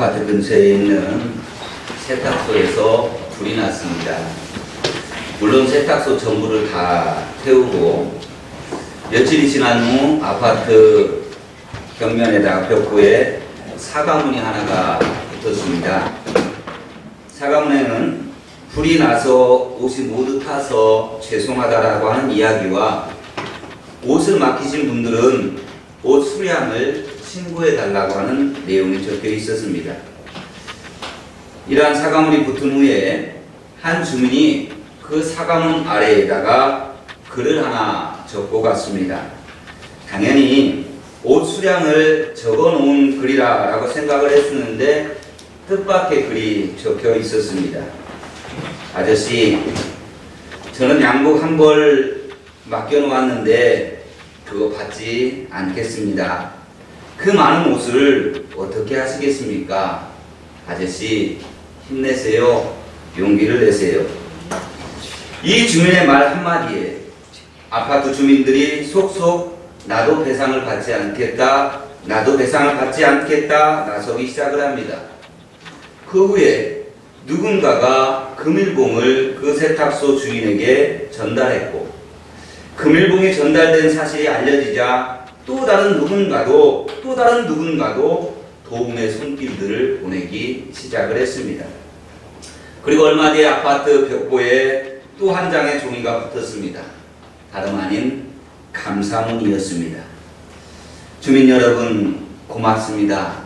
아파트 근처에 있는 세탁소에서 불이 났습니다. 물론 세탁소 전부를 다 태우고 며칠이 지난 후 아파트 벽면에다가 벽구에 사과문이 하나가 붙었습니다. 사과문에는 불이 나서 옷이 모두 타서 죄송하다라고 하는 이야기와 옷을 맡기신 분들은 옷 수량을 신고해달라고 하는 내용이 적혀 있었습니다. 이러한 사과문이 붙은 후에 한 주민이 그 사과문 아래에다가 글을 하나 적고 갔습니다. 당연히 옷 수량을 적어 놓은 글이라고 생각을 했었는데 뜻밖의 글이 적혀 있었습니다. 아저씨, 저는 양복 한 벌 맡겨놓았는데 그거 받지 않겠습니다. 그 많은 옷을 어떻게 하시겠습니까? 아저씨, 힘내세요. 용기를 내세요. 이 주민의 말 한마디에 아파트 주민들이 속속 나도 배상을 받지 않겠다, 나도 배상을 받지 않겠다 나서기 시작을 합니다. 그 후에 누군가가 금일봉을 그 세탁소 주인에게 전달했고, 금일봉이 전달된 사실이 알려지자 또 다른 누군가도 도움의 손길들을 보내기 시작을 했습니다. 그리고 얼마 뒤에 아파트 벽보에 또 한 장의 종이가 붙었습니다. 다름 아닌 감사문이었습니다. 주민 여러분, 고맙습니다.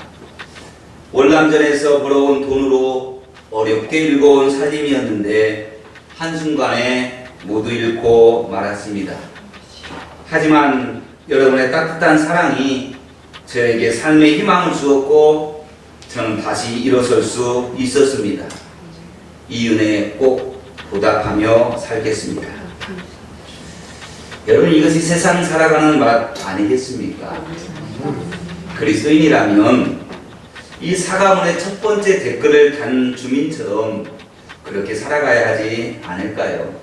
월남전에서 벌어온 돈으로 어렵게 읽어온 살림이었는데 한순간에 모두 잃고 말았습니다. 하지만 여러분의 따뜻한 사랑이 저에게 삶의 희망을 주었고 저는 다시 일어설 수 있었습니다. 이 은혜에 꼭 보답하며 살겠습니다. 여러분, 이것이 세상 살아가는 맛 아니겠습니까? 그리스도인이라면 이 사과문의 첫 번째 댓글을 단 주민처럼 그렇게 살아가야 하지 않을까요?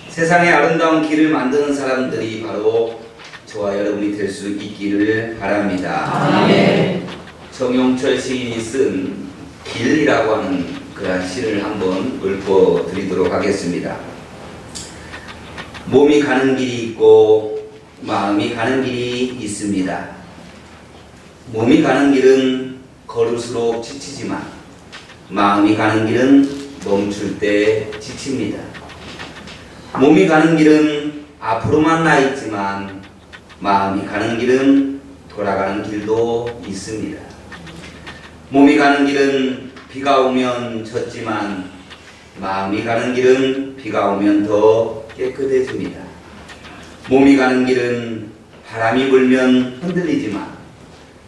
세상의 아름다운 길을 만드는 사람들이 바로 저와 여러분이 될 수 있기를 바랍니다. 아멘. 정용철 시인이 쓴 길이라고 하는 그런 시를 한번 읊어드리도록 하겠습니다. 몸이 가는 길이 있고 마음이 가는 길이 있습니다. 몸이 가는 길은 걸을수록 지치지만 마음이 가는 길은 멈출 때 지칩니다. 몸이 가는 길은 앞으로만 나 있지만 마음이 가는 길은 돌아가는 길도 있습니다. 몸이 가는 길은 비가 오면 젖지만 마음이 가는 길은 비가 오면 더 깨끗해집니다. 몸이 가는 길은 바람이 불면 흔들리지만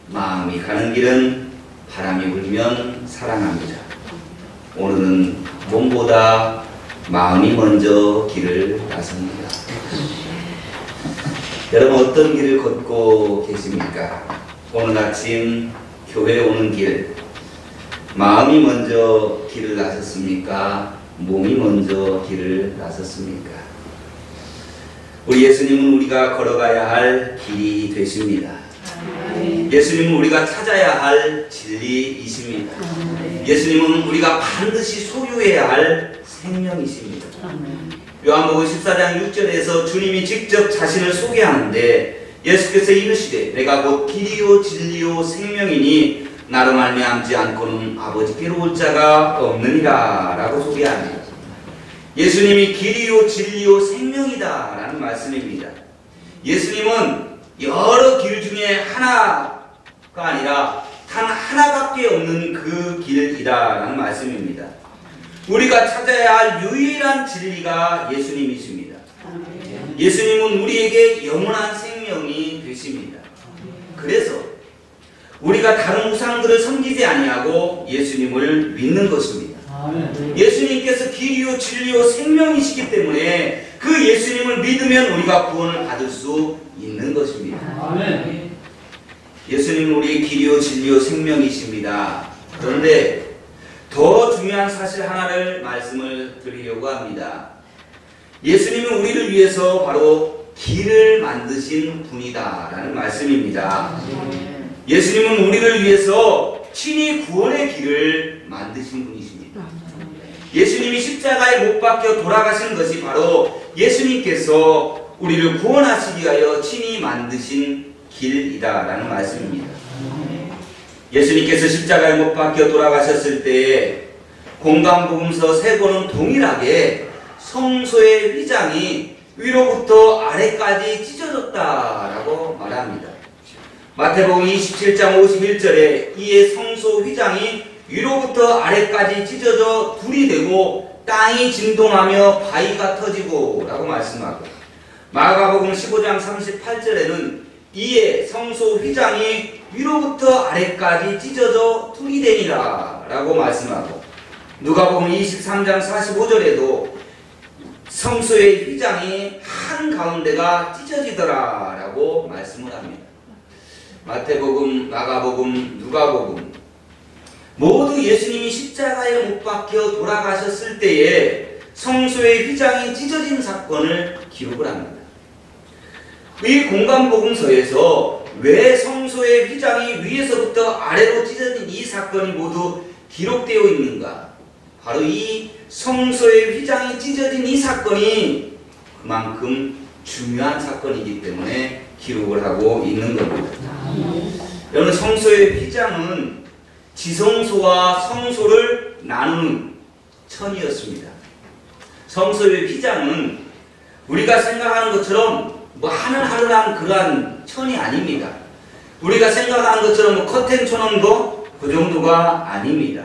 마음이 가는 길은 바람이 불면 사랑합니다. 오늘은 몸보다 마음이 먼저 길을 나섭니다. 여러분, 어떤 길을 걷고 계십니까? 오늘 아침 교회에 오는 길, 마음이 먼저 길을 나섰습니까? 몸이 먼저 길을 나섰습니까? 우리 예수님은 우리가 걸어가야 할 길이 되십니다. 예수님은 우리가 찾아야 할 진리이십니다. 예수님은 우리가 반드시 소유해야 할 생명이십니다. 요한복음 14장 6절에서 주님이 직접 자신을 소개하는데 예수께서 이르시되 내가 곧 길이요 진리요 생명이니 나로 말미암지 않고는 아버지께로 올 자가 없느니라 라고 소개합니다. 예수님이 길이요 진리요 생명이다 라는 말씀입니다. 예수님은 여러 길 중에 하나가 아니라 단 하나밖에 없는 그 길이다 라는 말씀입니다. 우리가 찾아야 할 유일한 진리가 예수님이십니다. 예수님은 우리에게 영원한 생명이 되십니다. 그래서 우리가 다른 우상들을 섬기지 아니하고 예수님을 믿는 것입니다. 예수님께서 길이요 진리요 생명이시기 때문에 그 예수님을 믿으면 우리가 구원을 받을 수 있는 것입니다. 예수님은 우리의 길이요 진리요 생명이십니다. 그런데 더 중요한 사실 하나를 말씀을 드리려고 합니다. 예수님은 우리를 위해서 바로 길을 만드신 분이다 라는 말씀입니다. 예수님은 우리를 위해서 친히 구원의 길을 만드신 분이십니다. 예수님이 십자가에 못 박혀 돌아가신 것이 바로 예수님께서 우리를 구원하시기 위하여 친히 만드신 길이다라는 말씀입니다. 예수님께서 십자가에 못 박혀 돌아가셨을 때에 공관복음서 3권은 동일하게 성소의 휘장이 위로부터 아래까지 찢어졌다라고 말합니다. 마태복음 27장 51절에 이에 성소 휘장이 위로부터 아래까지 찢어져 둘이 되고 땅이 진동하며 바위가 터지고 라고 말씀하고, 마가복음 15장 38절에는 이에 성소 휘장이 위로부터 아래까지 찢어져 둘이 되니라 라고 말씀하고, 누가복음 23장 45절에도 성소의 휘장이 한가운데가 찢어지더라 라고 말씀을 합니다. 마태복음, 마가복음, 누가복음 모두 예수님이 십자가에 못 박혀 돌아가셨을 때에 성소의 휘장이 찢어진 사건을 기록을 합니다. 이 공관복음서에서 왜 성소의 휘장이 위에서부터 아래로 찢어진 이 사건이 모두 기록되어 있는가? 바로 이 성소의 휘장이 찢어진 이 사건이 그만큼 중요한 사건이기 때문에 기록을 하고 있는 겁니다. 여러분, 성소의 휘장은 지성소와 성소를 나누는 천이었습니다. 성소의 휘장은 우리가 생각하는 것처럼 하늘하늘한 그러한 천이 아닙니다. 우리가 생각하는 것처럼 커튼 쳐놓은 거 그 정도가 아닙니다.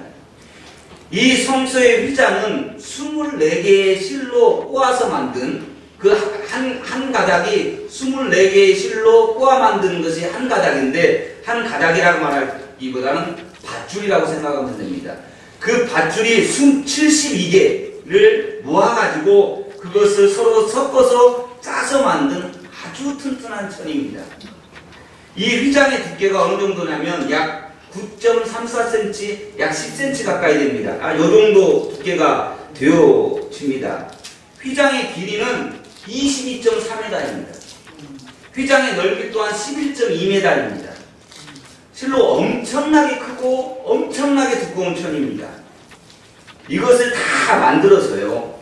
이 성소의 휘장은 24개의 실로 꼬아서 만든 그 한 가닥이 24개의 실로 꼬아 만든 것이 한 가닥인데, 한 가닥이라고 말하기보다는 밧줄이라고 생각하면 됩니다. 그 밧줄이 72개를 모아가지고 그것을 서로 섞어서 짜서 만든 아주 튼튼한 천입니다. 이 휘장의 두께가 어느 정도냐면 약 9.34cm, 약 10cm 가까이 됩니다. 요 정도 두께가 되어집니다. 휘장의 길이는 22.3m입니다. 휘장의 넓이 또한 11.2m입니다. 실로 엄청나게 크고 엄청나게 두꺼운 천입니다. 이것을 다 만들어서요,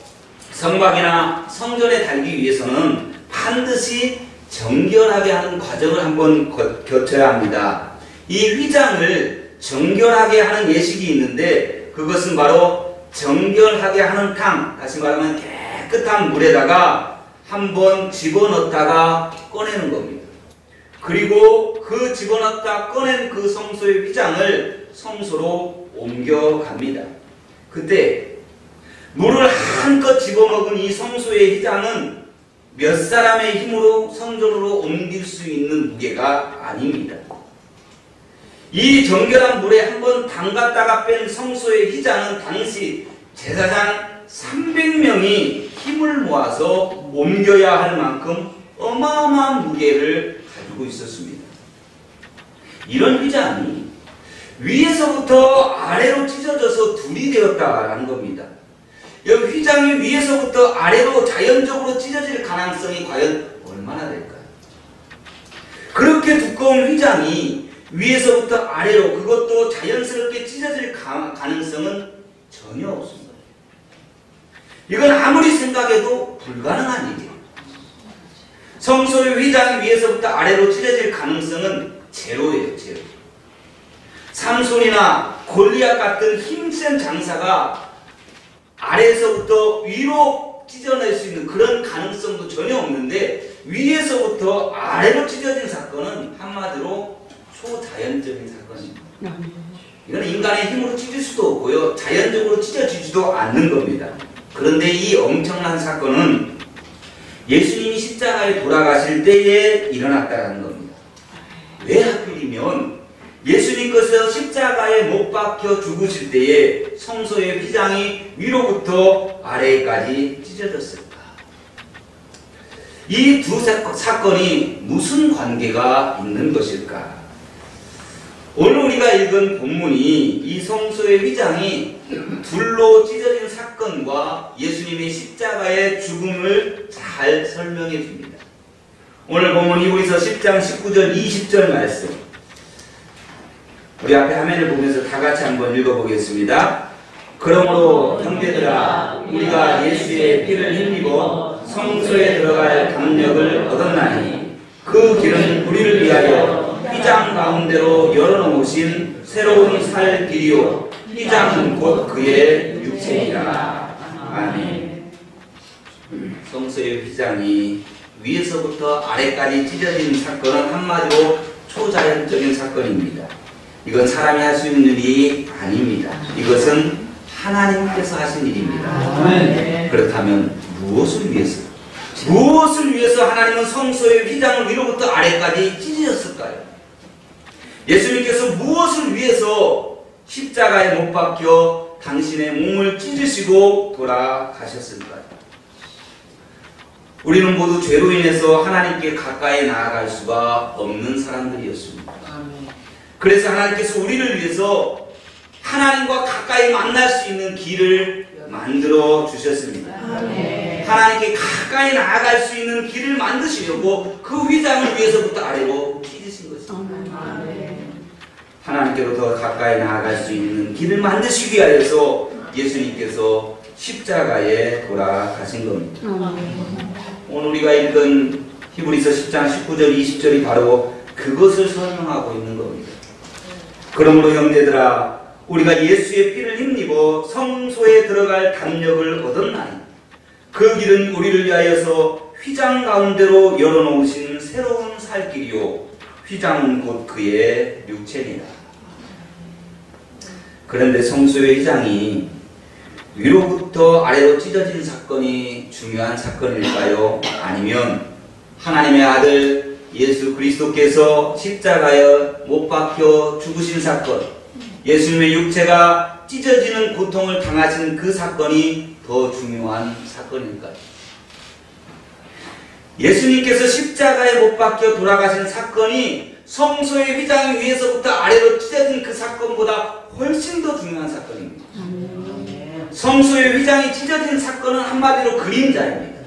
성곽이나 성전에 달기 위해서는 반드시 정결하게 하는 과정을 한번 거쳐야 합니다. 이 휘장을 정결하게 하는 예식이 있는데, 그것은 바로 정결하게 하는 탕, 다시 말하면 깨끗한 물에다가 한번 집어넣었다가 꺼내는 겁니다. 그리고 그 집어넣었다 꺼낸 그 성소의 휘장을 성소로 옮겨갑니다. 그때 물을 한껏 집어먹은 이 성소의 휘장은 몇 사람의 힘으로 성전으로 옮길 수 있는 무게가 아닙니다. 이 정결한 물에 한번 담갔다가 뺀 성소의 휘장은 당시 제사장 300명이 힘을 모아서 옮겨야 할 만큼 어마어마한 무게를 가지고 있었습니다. 이런 휘장이 위에서부터 아래로 찢어져서 둘이 되었다라는 겁니다. 여기 휘장이 위에서부터 아래로 자연적으로 찢어질 가능성이 과연 얼마나 될까요? 그렇게 두꺼운 휘장이 위에서부터 아래로, 그것도 자연스럽게 찢어질 가능성은 전혀 없습니다. 이건 아무리 생각해도 불가능한 일이에요. 성소의 휘장이 위에서부터 아래로 찢어질 가능성은 제로예요, 제로. 삼손이나 골리앗 같은 힘센 장사가 아래에서부터 위로 찢어낼 수 있는 그런 가능성도 전혀 없는데, 위에서부터 아래로 찢어진 사건은 한마디로 초자연적인 사건입니다. 이건 인간의 힘으로 찢을 수도 없고요, 자연적으로 찢어지지도 않는 겁니다. 그런데 이 엄청난 사건은 예수님이 십자가에 돌아가실 때에 일어났다는 겁니다. 왜 하필이면 예수님께서 십자가에 못 박혀 죽으실 때에 성소의 휘장이 위로부터 아래까지 찢어졌을까? 이 두 사건이 무슨 관계가 있는 것일까? 오늘 우리가 읽은 본문이 이 성소의 휘장이 둘로 찢어진 사건과 예수님의 십자가의 죽음을 잘 설명해 줍니다. 오늘 본문 히브리서 10장 19절 20절 말씀. 우리 앞에 화면을 보면서 다 같이 한번 읽어보겠습니다. 그러므로 형제들아 우리가 예수의 피를 힘입어 성소에 들어갈 담력을 얻었나니 그 길은 우리를 위하여 휘장 가운데로 열어놓으신 새로운 살 길이요 휘장은 곧 그의 육체이라. 아멘. 성소의 휘장이 위에서부터 아래까지 찢어진 사건은 한마디로 초자연적인 사건입니다. 이건 사람이 할 수 있는 일이 아닙니다. 이것은 하나님께서 하신 일입니다. 그렇다면 무엇을 위해서? 무엇을 위해서 하나님은 성소의 휘장을 위로부터 아래까지 찢으셨을까요? 예수님께서 무엇을 위해서 십자가에 못 박혀 당신의 몸을 찢으시고 돌아가셨을까요? 우리는 모두 죄로 인해서 하나님께 가까이 나아갈 수가 없는 사람들이었습니다. 그래서 하나님께서 우리를 위해서 하나님과 가까이 만날 수 있는 길을 만들어 주셨습니다. 하나님께 가까이 나아갈 수 있는 길을 만드시려고 그 휘장을 위에서부터 아래로 찢으신 것입니다. 하나님께로 더 가까이 나아갈 수 있는 길을 만드시기 위하여서 예수님께서 십자가에 돌아가신 겁니다. 오늘 우리가 읽은 히브리서 10장 19절 20절이 바로 그것을 설명하고 있는 겁니다. 그러므로 형제들아 우리가 예수의 피를 힘입어 성소에 들어갈 담력을 얻었나니 그 길은 우리를 위하여서 휘장 가운데로 열어놓으신 새로운 살 길이요 휘장은 곧 그의 육체니라. 그런데 성소의 휘장이 위로부터 아래로 찢어진 사건이 중요한 사건일까요? 아니면 하나님의 아들 예수 그리스도께서 십자가에 못 박혀 죽으신 사건, 예수님의 육체가 찢어지는 고통을 당하신 그 사건이 더 중요한 사건일까요? 예수님께서 십자가에 못 박혀 돌아가신 사건이 성소의 휘장 위에서부터 아래로 찢어진 그 사건보다 훨씬 더 중요한 사건입니다. 성소의 휘장이 찢어진 사건은 한마디로 그림자입니다.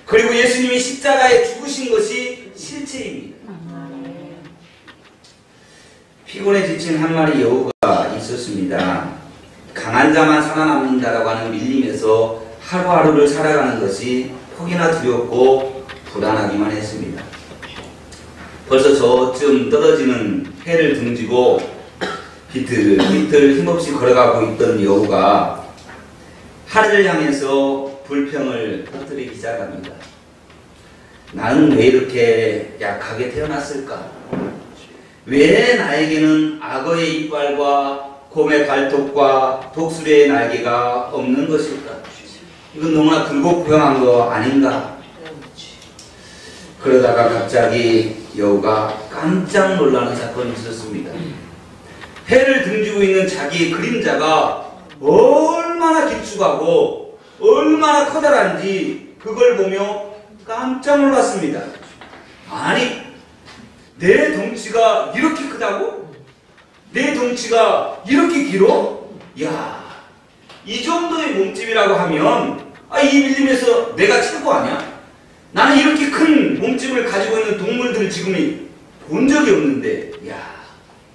그리고 예수님이 십자가에 죽으신 것이 실체입니다. 피곤에 지친 한 마리 여우가 있었습니다. 강한 자만 살아남는다라고 하는 밀림에서 하루하루를 살아가는 것이 혹이나 두렵고 불안하기만 했습니다. 벌써 저쯤 떨어지는 해를 등지고 비틀비틀 힘없이 걸어가고 있던 여우가 하늘을 향해서 불평을 터뜨리기 시작합니다. 나는 왜 이렇게 약하게 태어났을까? 왜 나에게는 악어의 이빨과 곰의 발톱과 독수리의 날개가 없는 것일까? 이건 너무나 불공평한 거 아닌가? 그러다가 갑자기 여우가 깜짝 놀라는 사건이 있었습니다. 해를 등지고 있는 자기의 그림자가 얼마나 길쭉하고 얼마나 커다란지 그걸 보며 깜짝 놀랐습니다. 아니, 내 덩치가 이렇게 크다고? 내 덩치가 이렇게 길어? 야, 이 정도의 몸집이라고 하면 이 밀림에서 내가 최고 아니야? 나는 이렇게 큰 몸집을 가지고 있는 동물들을 지금 본 적이 없는데, 야,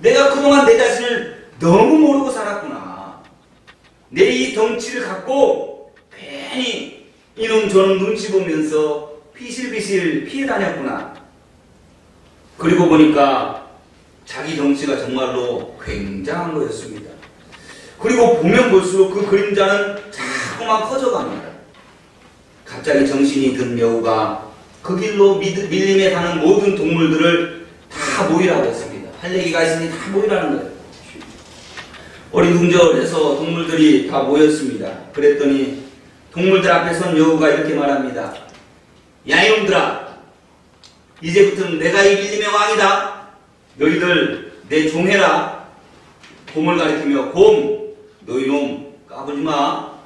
내가 그동안 내 자신을 너무 모르고 살았구나. 내 이 덩치를 갖고 괜히 이놈 저놈 눈치 보면서 피실피실 피해 다녔구나. 그리고 보니까 자기 덩치가 정말로 굉장한 거였습니다. 그리고 보면 볼수록 그 그림자는 자꾸만 커져갑니다. 갑자기 정신이 든 여우가 그 길로 밀림에 가는 모든 동물들을 다 모이라고 했습니다. 할례기가 있으니 다 모이라는 거예요. 어리둥절해서 동물들이 다 모였습니다. 그랬더니 동물들 앞에 선 여우가 이렇게 말합니다. 야 이놈들아, 이제부터는 내가 이 밀림의 왕이다. 너희들 내 종해라. 곰을 가리키며 곰, 너 이놈 까부지 마.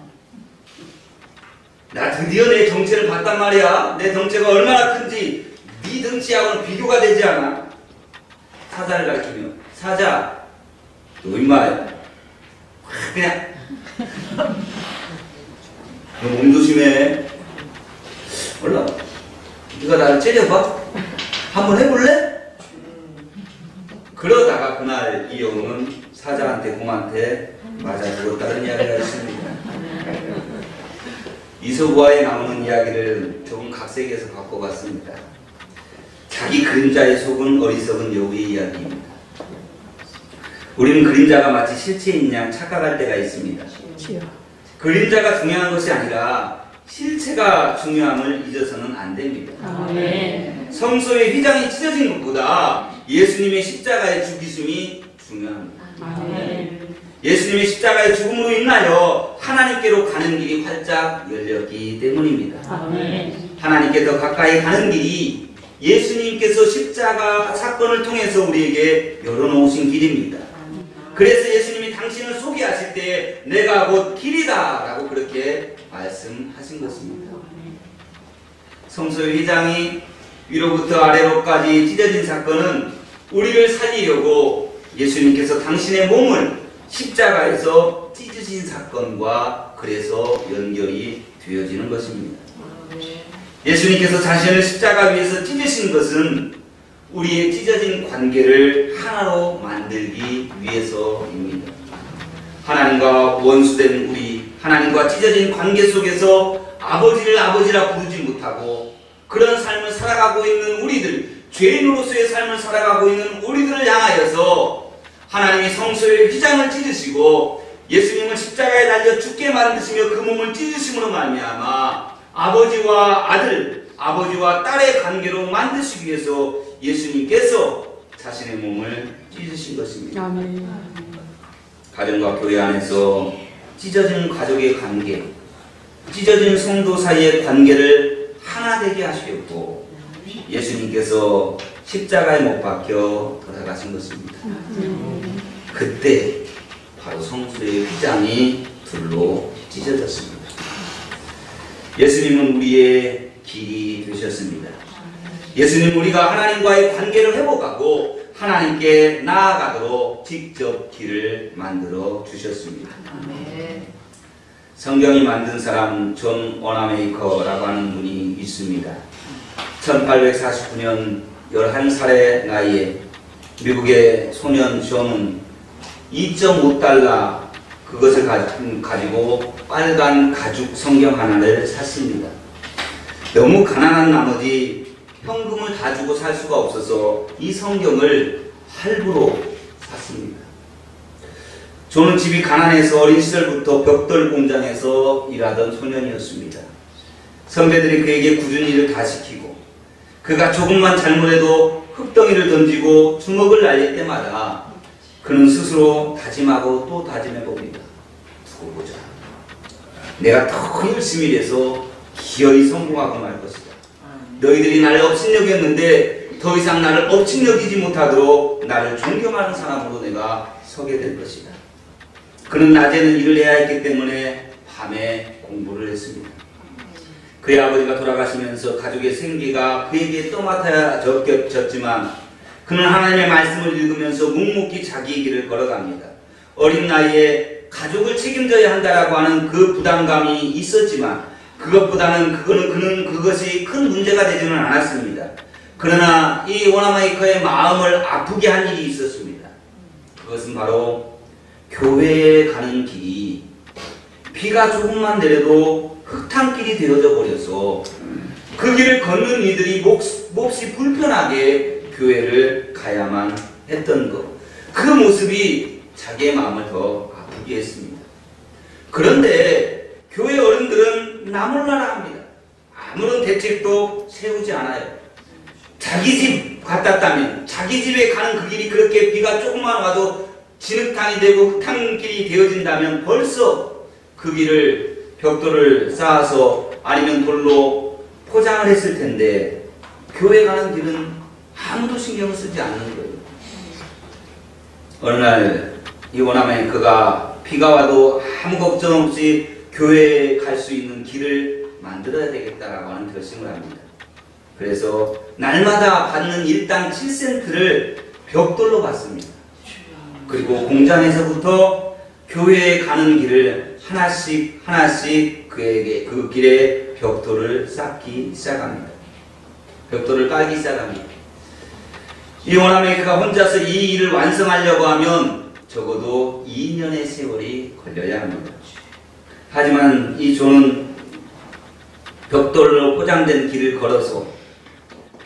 나 드디어 내 덩치를 봤단 말이야. 내 덩치가 얼마나 큰지 네 덩치하고는 비교가 되지 않아. 사자를 가리키며 사자, 너 임마 그냥 너 몸 조심해. 몰라, 네가 나를 째려봐? 한번 해볼래? 그러다가 그날 이 여우는 사자한테 곰한테 맞아 죽었다는 이야기가 있습니다. 이소부화에 나오는 이야기를 조금 각색해서 바꿔봤습니다. 자기 그림자에 속은 어리석은 여우의 이야기입니다. 우리는 그림자가 마치 실체인 양 착각할 때가 있습니다. 그림자가 중요한 것이 아니라 실체가 중요함을 잊어서는 안 됩니다. 성소의 휘장이 찢어진 것보다 예수님의 십자가의 죽으심이 중요합니다. 예수님의 십자가의 죽음으로 인하여 하나님께로 가는 길이 활짝 열렸기 때문입니다. 하나님께 더 가까이 가는 길이 예수님께서 십자가 사건을 통해서 우리에게 열어놓으신 길입니다. 그래서 예수님이 당신을 소개하실 때 내가 곧 길이다 라고 그렇게 말씀하신 것입니다. 성소의 휘장이 위로부터 아래로까지 찢어진 사건은 우리를 살리려고 예수님께서 당신의 몸을 십자가에서 찢으신 사건과 그래서 연결이 되어지는 것입니다. 예수님께서 자신을 십자가 위에서 찢으신 것은 우리의 찢어진 관계를 하나로 만들기 위해서입니다. 하나님과 원수된 우리, 하나님과 찢어진 관계 속에서 아버지를 아버지라 부르지 못하고 그런 삶을 살아가고 있는 우리들, 죄인으로서의 삶을 살아가고 있는 우리들을 향하여서 하나님이 성소의 휘장을 찢으시고 예수님을 십자가에 달려 죽게 만드시며 그 몸을 찢으심으로 말미암아 아버지와 아들, 아버지와 딸의 관계로 만드시기 위해서 예수님께서 자신의 몸을 찢으신 것입니다. 아멘. 가정과 교회 안에서 찢어진 가족의 관계, 찢어진 성도 사이의 관계를 하나 되게 하시려고 예수님께서 십자가에 못 박혀 돌아가신 것입니다. 그때 바로 성소의 휘장이 둘로 찢어졌습니다. 예수님은 우리의 길이 되셨습니다. 예수님 우리가 하나님과의 관계를 회복하고 하나님께 나아가도록 직접 길을 만들어 주셨습니다. 성경이 만든 사람 존 워나메이커라고 하는 분이 있습니다. 1849년 11살의 나이에 미국의 소년 존은 2.5달러 그것을 가지고 빨간 가죽 성경 하나를 샀습니다. 너무 가난한 나머지 현금을 다 주고 살 수가 없어서 이 성경을 할부로 샀습니다. 저는 집이 가난해서 어린 시절부터 벽돌 공장에서 일하던 소년이었습니다. 선배들이 그에게 굳은 일을 다 시키고 그가 조금만 잘못해도 흙덩이를 던지고 주먹을 날릴 때마다 그는 스스로 다짐하고 또 다짐해봅니다. 두고 보자. 내가 더 열심히 일해서 기어이 성공하고 말 것이다. 너희들이 나를 업신여겼는데 더 이상 나를 업신여기지 못하도록 나를 존경하는 사람으로 내가 서게 될 것이다. 그는 낮에는 일을 해야 했기 때문에 밤에 공부를 했습니다. 그의 아버지가 돌아가시면서 가족의 생계가 그에게 떠맡아졌지만 그는 하나님의 말씀을 읽으면서 묵묵히 자기의 길을 걸어갑니다. 어린 나이에 가족을 책임져야 한다라고 하는 그 부담감이 있었지만 그것보다는 그는 그것이 큰 문제가 되지는 않았습니다. 그러나 이 워나메이커의 마음을 아프게 한 일이 있었습니다. 그것은 바로 교회에 가는 길이 비가 조금만 내려도 흙탕길이 되어져 버려서 그 길을 걷는 이들이 몹시 불편하게 교회를 가야만 했던 것. 그 모습이 자기의 마음을 더 아프게 했습니다. 그런데 교회 어른들은 나몰라라 합니다. 아무런 대책도 세우지 않아요. 자기 집 같았다면 자기 집에 가는 그 길이 그렇게 비가 조금만 와도 진흙탕이 되고 흙탕길이 되어진다면 벌써 그 길을 벽돌을 쌓아서 아니면 돌로 포장을 했을 텐데 교회 가는 길은 아무도 신경을 쓰지 않는 거예요. 어느 날 이 워나메이커가 비가 와도 아무 걱정 없이 교회에 갈 수 있는 길을 만들어야 되겠다라고 하는 결심을 합니다. 그래서 날마다 받는 일당 7센트를 벽돌로 받습니다. 그리고 공장에서부터 교회에 가는 길을 하나씩 그에게 그 길에 벽돌을 쌓기 시작합니다. 벽돌을 깔기 시작합니다. 이 원아메이커가 혼자서 이 일을 완성하려고 하면 적어도 2년의 세월이 걸려야 합니다. 하지만 이 존은 벽돌로 포장된 길을 걸어서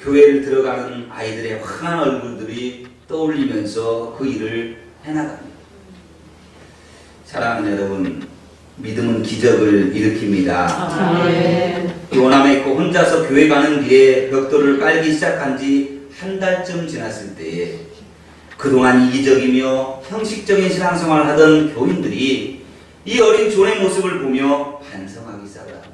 교회를 들어가는 아이들의 환한 얼굴들이 떠올리면서 그 일을 해나갑니다. 사랑하는 여러분, 믿음은 기적을 일으킵니다. 이 원아메이커 혼자서 교회 가는 길에 벽돌을 깔기 시작한 지 한 달쯤 지났을 때에 그동안 이기적이며 형식적인 신앙생활을 하던 교인들이 이 어린 존의 모습을 보며 반성하기 시작합니다.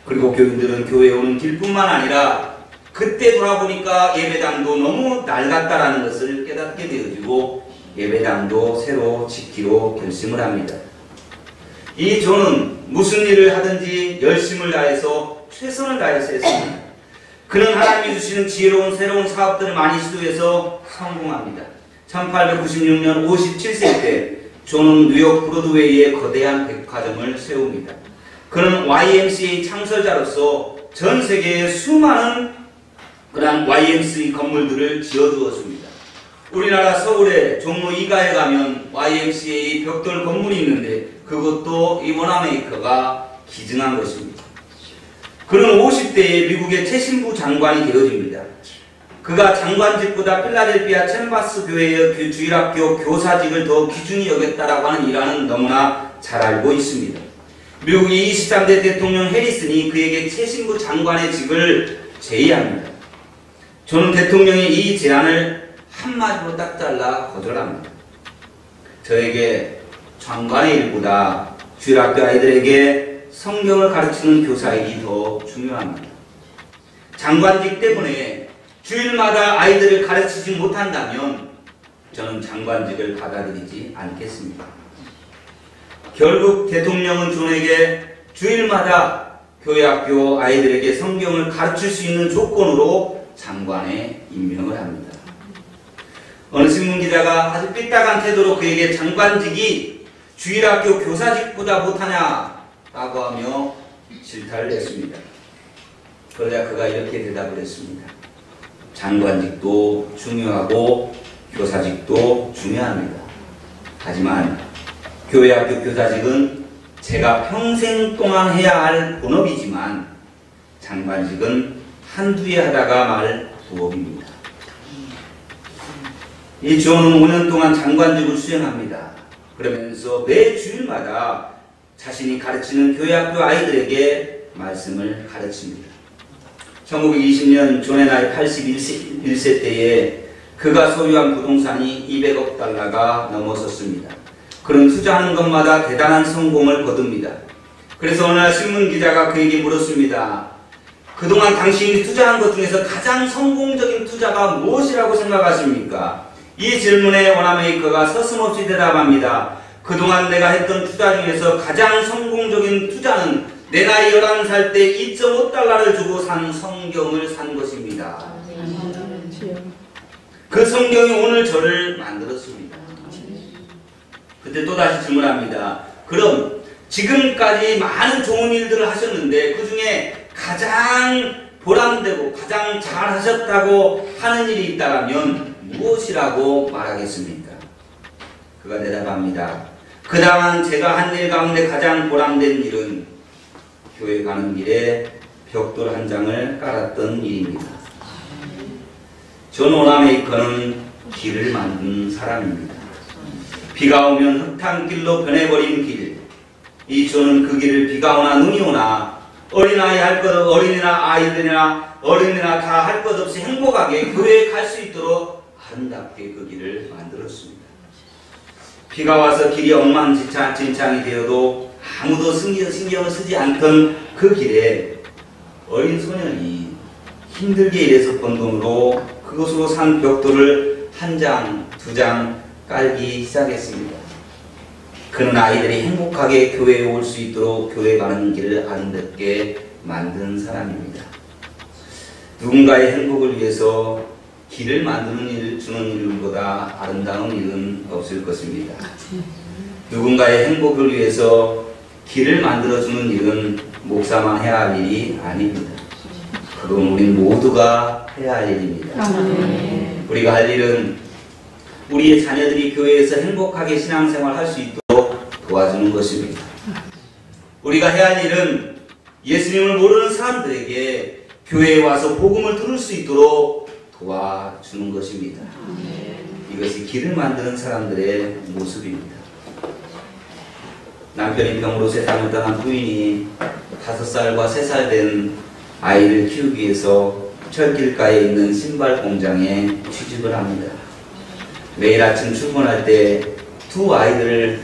그리고 교인들은 교회에 오는 길뿐만 아니라 그때 돌아보니까 예배당도 너무 낡았다라는 것을 깨닫게 되어지고 예배당도 새로 짓기로 결심을 합니다. 이 존은 무슨 일을 하든지 열심을 다해서 최선을 다해서 했습니다. 그는 하나님이 주시는 지혜로운 새로운 사업들을 많이 시도해서 성공합니다. 1896년 57세 때 존은 뉴욕 브로드웨이에 거대한 백화점을 세웁니다. 그는 YMCA 창설자로서 전 세계에 수많은 그런 YMCA 건물들을 지어주었습니다. 우리나라 서울에 종로 2가에 가면 YMCA 벽돌 건물이 있는데 그것도 이 원아메이커가 기증한 것입니다. 그는 50대에 미국의 최신부 장관이 되어집니다. 그가 장관직보다 필라델피아 챔버스 교회의 주일학교 교사직을 더 귀중히 여겼다라고 하는 일화는 너무나 잘 알고 있습니다. 미국의 23대 대통령 해리슨이 그에게 최신부 장관의 직을 제의합니다. 저는 대통령의 이 제안을 한마디로 딱 잘라 거절합니다. 저에게 장관의 일보다 주일학교 아이들에게 성경을 가르치는 교사일이 더 중요합니다. 장관직 때문에 주일마다 아이들을 가르치지 못한다면 저는 장관직을 받아들이지 않겠습니다. 결국 대통령은 존에게 주일마다 교회학교 아이들에게 성경을 가르칠 수 있는 조건으로 장관에 임명을 합니다. 어느 신문기자가 아주 삐딱한 태도로 그에게 장관직이 주일학교 교사직보다 못하냐 라고 하며 질타를 했습니다. 그러자 그가 이렇게 대답을 했습니다. 장관직도 중요하고 교사직도 중요합니다. 하지만 교회학교 교사직은 제가 평생 동안 해야 할 본업이지만 장관직은 한두 해 하다가 말 부업입니다. 이 존은 5년 동안 장관직을 수행합니다. 그러면서 매 주일마다 자신이 가르치는 교회학교 아이들에게 말씀을 가르칩니다. 1920년 존의 나이 81세 때에 그가 소유한 부동산이 200억 달러가 넘어섰습니다. 그는 투자하는 것마다 대단한 성공을 거둡니다. 그래서 어느 날 신문기자가 그에게 물었습니다. 그동안 당신이 투자한 것 중에서 가장 성공적인 투자가 무엇이라고 생각하십니까? 이 질문에 원아메이커가 서슴없이 대답합니다. 그동안 내가 했던 투자 중에서 가장 성공적인 투자는 내 나이 11살 때 2.5달러를 주고 산 성경을 산 것입니다. 그 성경이 오늘 저를 만들었습니다. 그때 또다시 질문합니다. 그럼 지금까지 많은 좋은 일들을 하셨는데 그 중에 가장 보람되고 가장 잘하셨다고 하는 일이 있다면 무엇이라고 말하겠습니까? 그가 대답합니다. 그동안 제가 한 일 가운데 가장 보람된 일은 교회 가는 길에 벽돌 한 장을 깔았던 일입니다. 존 원아메이커는 길을 만든 사람입니다. 비가 오면 흙탕길로 변해버린 길. 이 존은 그 길을 비가 오나 눈이 오나 어린아이 할 것, 어린이나 아이들이나 어린이나 다 할 것 없이 행복하게 교회에 갈 수 있도록 아름답게 그 길을 만들었습니다. 비가 와서 길이 엉망진창이 되어도 아무도 신경을 쓰지 않던 그 길에 어린 소년이 힘들게 일해서 번 돈으로 그것으로 산 벽돌을 한 장, 두 장 깔기 시작했습니다. 그는 아이들이 행복하게 교회에 올 수 있도록 교회 가는 길을 아름답게 만든 사람입니다. 누군가의 행복을 위해서 길을 만드는 일, 주는 일보다 아름다운 일은 없을 것입니다. 누군가의 행복을 위해서 길을 만들어주는 일은 목사만 해야 할 일이 아닙니다. 그건 우리 모두가 해야 할 일입니다. 우리가 할 일은 우리의 자녀들이 교회에서 행복하게 신앙생활 할 수 있도록 도와주는 것입니다. 우리가 해야 할 일은 예수님을 모르는 사람들에게 교회에 와서 복음을 들을 수 있도록 도와주는 것입니다. 이것이 길을 만드는 사람들의 모습입니다. 남편이 병으로 세상을 떠난 부인이 5살과 3살 된 아이를 키우기 위해서 철길가에 있는 신발 공장에 취직을 합니다. 매일 아침 출근할 때 두 아이들을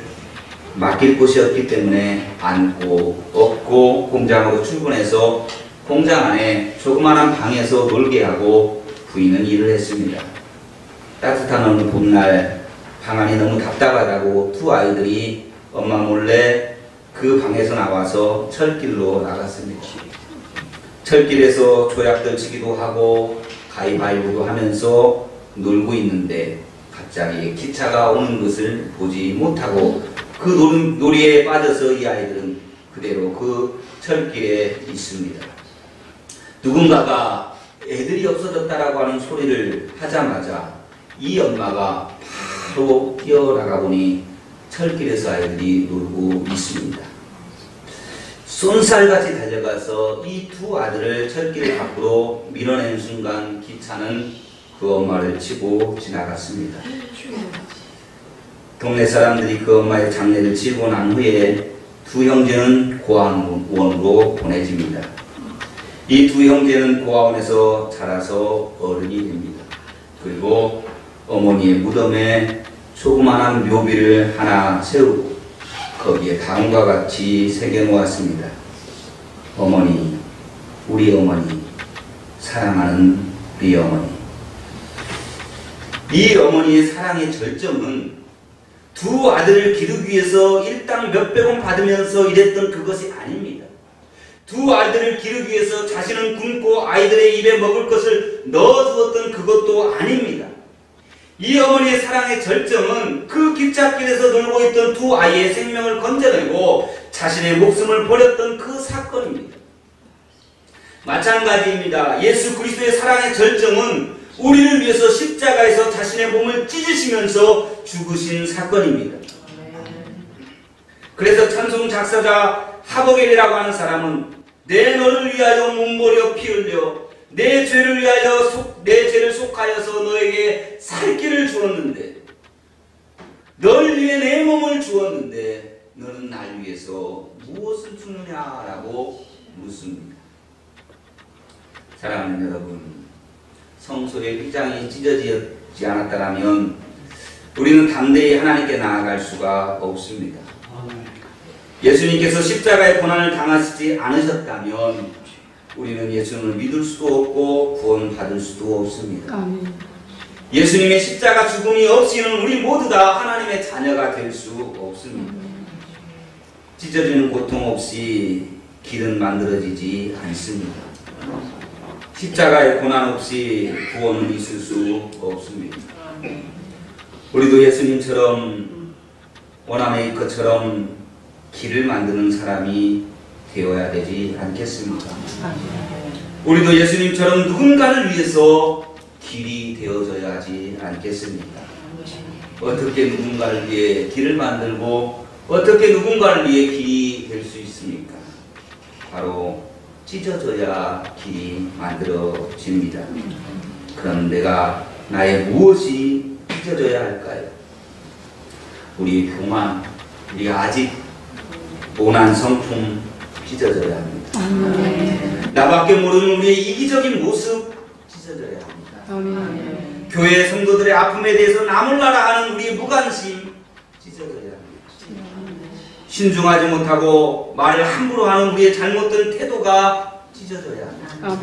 맡길 곳이 없기 때문에 안고 업고 공장으로 출근해서 공장 안에 조그마한 방에서 놀게 하고 부인은 일을 했습니다. 따뜻한 어느 봄날 방 안이 너무 답답하다고 두 아이들이 엄마 몰래 그 방에서 나와서 철길로 나갔습니다. 철길에서 조약들 치기도 하고 가위바위보도 하면서 놀고 있는데 갑자기 기차가 오는 것을 보지 못하고 그 놀이에 빠져서 이 아이들은 그대로 그 철길에 있습니다. 누군가가 애들이 없어졌다라고 하는 소리를 하자마자 이 엄마가 바로 뛰어나가 보니 철길에서 아이들이 놀고 있습니다. 쏜살같이 달려가서 이 두 아들을 철길 밖으로 밀어낸 순간 기차는 그 엄마를 치고 지나갔습니다. 동네 사람들이 그 엄마의 장례를 치고 난 후에 두 형제는 고아원으로 보내집니다. 이 두 형제는 고아원에서 자라서 어른이 됩니다. 그리고 어머니의 무덤에 조그마한 묘비를 하나 세우고 거기에 다음과 같이 새겨놓았습니다. 어머니, 우리 어머니, 사랑하는 우리 어머니. 이 어머니의 사랑의 절정은 두 아들을 기르기 위해서 일당 몇백 원 받으면서 일했던 그것이 아닙니다. 두 아들을 기르기 위해서 자신은 굶고 아이들의 입에 먹을 것을 넣어주었던 그것도 아닙니다. 이 어머니의 사랑의 절정은 그 기찻길에서 놀고 있던 두 아이의 생명을 건져내고 자신의 목숨을 버렸던 그 사건입니다. 마찬가지입니다. 예수 그리스도의 사랑의 절정은 우리를 위해서 십자가에서 자신의 몸을 찢으시면서 죽으신 사건입니다. 그래서 찬송 작사자 하복엘이라고 하는 사람은 내 너를 위하여 몸버려 피 흘려 내 죄를 위하여 내 죄를 속하여서 너에게 살 길을 주었는데 널 위해 내 몸을 주었는데 너는 날 위해서 무엇을 주느냐라고 묻습니다. 사랑하는 여러분, 성소의 휘장이 찢어지지 않았다면 우리는 담대히 하나님께 나아갈 수가 없습니다. 예수님께서 십자가의 고난을 당하시지 않으셨다면 우리는 예수님을 믿을 수도 없고 구원받을 수도 없습니다. 예수님의 십자가 죽음이 없이는 우리 모두 다 하나님의 자녀가 될 수 없습니다. 찢어지는 고통 없이 길은 만들어지지 않습니다. 십자가의 고난 없이 구원은 있을 수 없습니다. 우리도 예수님처럼 원함의 것처럼 길을 만드는 사람이 되어야 되지 않겠습니까? 우리도 예수님처럼 누군가를 위해서 길이 되어져야 하지 않겠습니까? 어떻게 누군가를 위해 길을 만들고 어떻게 누군가를 위해 길이 될 수 있습니까? 바로 찢어져야 길이 만들어집니다. 그럼 내가 나의 무엇이 찢어져야 할까요? 우리 교만, 우리가 아직 모난 성품 찢어져야 합니다. 나밖에 모르는 우리의 이기적인 모습 찢어져야 합니다. 교회 성도들의 아픔에 대해서 나 몰라라 하는 우리의 무관심 찢어져야 합니다. 신중하지 못하고 말을 함부로 하는 우리의 잘못된 태도가 찢어져야 합니다.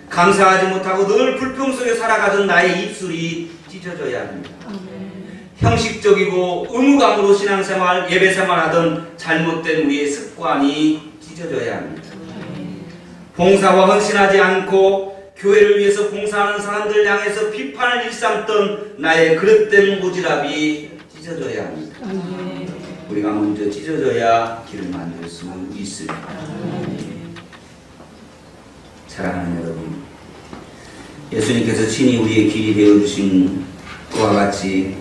감사하지 못하고 늘 불평 속에 살아가던 나의 입술이 찢어져야 합니다. 형식적이고 의무감으로 신앙생활, 예배생활하던 잘못된 우리의 습관이 찢어져야 합니다. 봉사와 헌신하지 않고 교회를 위해서 봉사하는 사람들 향해서 비판을 일삼던 나의 그릇된 모지랖이 찢어져야 합니다. 우리가 먼저 찢어져야 길을 만들 수 있습니다. 사랑하는 여러분, 예수님께서 친히 우리의 길이 되어주신 그와 같이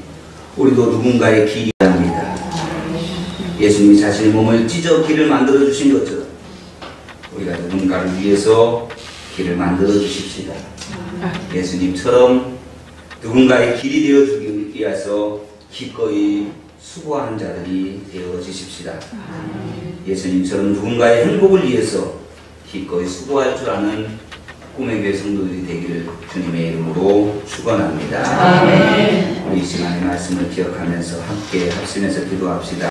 우리도 누군가의 길이 합니다. 예수님이 자신의 몸을 찢어 길을 만들어 주신 것처럼 우리가 누군가를 위해서 길을 만들어 주십시다. 예수님처럼 누군가의 길이 되어 주기 위해서 기꺼이 수고하는 자들이 되어 주십시다. 예수님처럼 누군가의 행복을 위해서 기꺼이 수고할 줄 아는 꿈의 교회 성도들이 되기를 주님의 이름으로 축원합니다. 우리 이 시간의 말씀을 기억하면서 함께 합심해서 기도합시다.